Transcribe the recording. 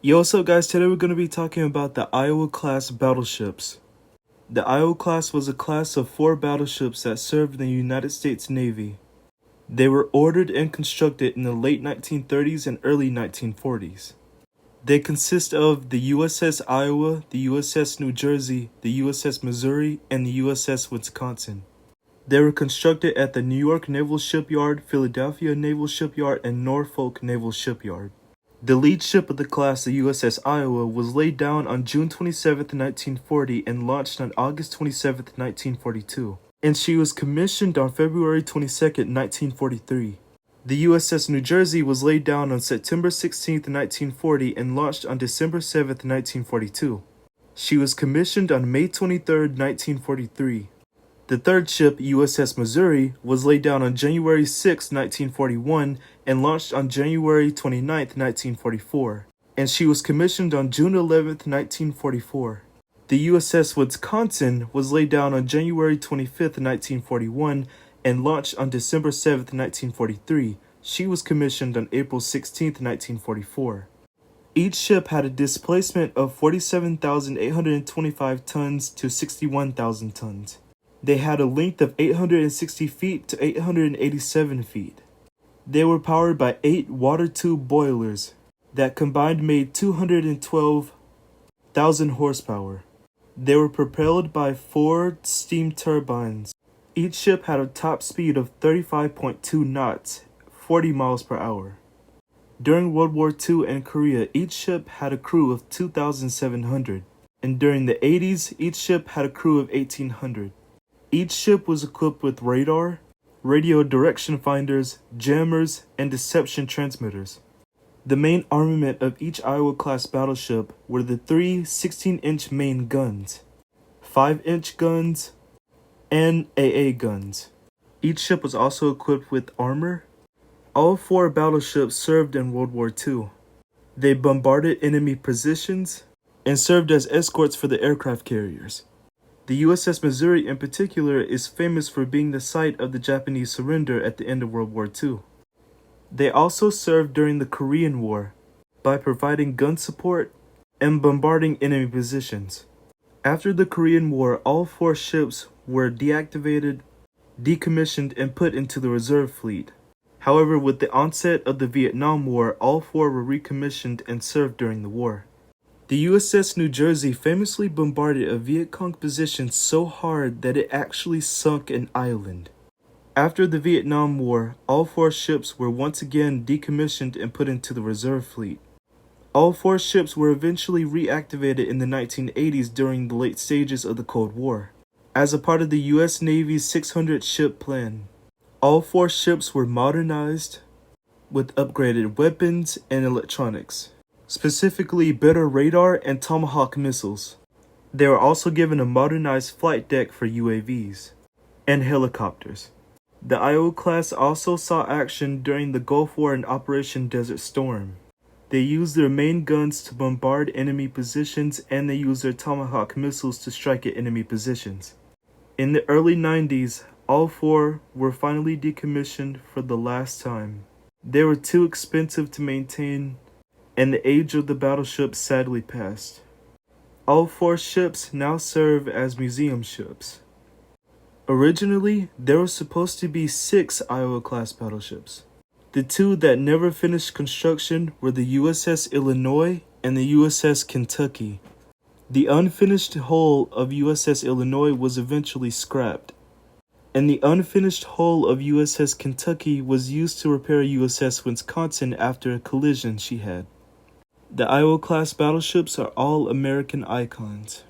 Yo, what's up guys? Today we're going to be talking about the Iowa class battleships. The Iowa class was a class of 4 battleships that served in the United States Navy. They were ordered and constructed in the late 1930s and early 1940s. They consist of the Uss Iowa, the Uss New Jersey, the Uss Missouri, and the Uss Woods Contin. They were constructed at the New York Naval Shipyard, Philadelphia Naval Shipyard, and Norfolk Naval Shipyard. The lead ship of the class, the Uss Iowa, was laid down on June 27, 1940 and launched on August 27, 1942, and she was commissioned on February 22, 1943. The Uss New Jersey was laid down on September 16, 1940 and launched on December 7, 1942. She was commissioned on May 23, 1943. The third ship, USS Missouri, was laid down on January 6, 1941 and launched on January 29, 1944, and she was commissioned on June 11, 1944. The USS Woods Contin was laid down on January 25, 1941 and launched on December 7, 1943. She was commissioned on April 16, 1944. Each ship had a displacement of 47,825 tons to 61,000 tons. They had a length of 860 feet to 887 feet. They were powered by 8 water tube boilers that combined made 212,000 horsepower. They were propelled by 4 steam turbines. Each ship had a top speed of 35.2 knots, 40 miles per hour. During World War II and Korea, each ship had a crew of 2,700, and during the 80s, each ship had a crew of 1,800. Each ship was equipped with radar, radio direction finders, jammers, and deception transmitters. The main armament of each Iowa-class battleship were the 3 16-inch main guns, 5-inch guns, and AA guns. Each ship was also equipped with armor. All 4 battleships served in World War II. They bombarded enemy positions and served as escorts for the aircraft carriers. The USS Missouri in particular is famous for being the site of the Japanese surrender at the end of World War II. They also served during the Korean War by providing gun support and bombarding enemy positions. After the Korean War, all 4 ships were deactivated, decommissioned, and put into the reserve fleet. However, with the onset of the Vietnam War, all 4 were recommissioned and served during the war. The USS New Jersey famously bombarded a Viet Cong position so hard that it actually sunk an island. After the Vietnam War, all 4 ships were once again decommissioned and put into the reserve fleet. All 4 ships were eventually reactivated in the 1980s during the late stages of the Cold War, as a part of the U.S. Navy's 600-ship plan. All 4 ships were modernized with upgraded weapons and electronics, specifically better radar and Tomahawk missiles. They were also given a modernized flight deck for UAVs and helicopters. The Iowa class also saw action during the Gulf War and Operation Desert Storm. They used their main guns to bombard enemy positions, and they used their Tomahawk missiles to strike at enemy positions. In the early 90s, all 4 were finally decommissioned for the last time. They were too expensive to maintain, and the age of the battleship sadly passed. All 4 ships now serve as museum ships. Originally, there were supposed to be 6 Iowa-class battleships. The 2 that never finished construction were the USS Illinois and the USS Kentucky. The unfinished hull of USS Illinois was eventually scrapped, and the unfinished hull of USS Kentucky was used to repair USS Wisconsin after a collision she had. The Iowa-class battleships are all American icons.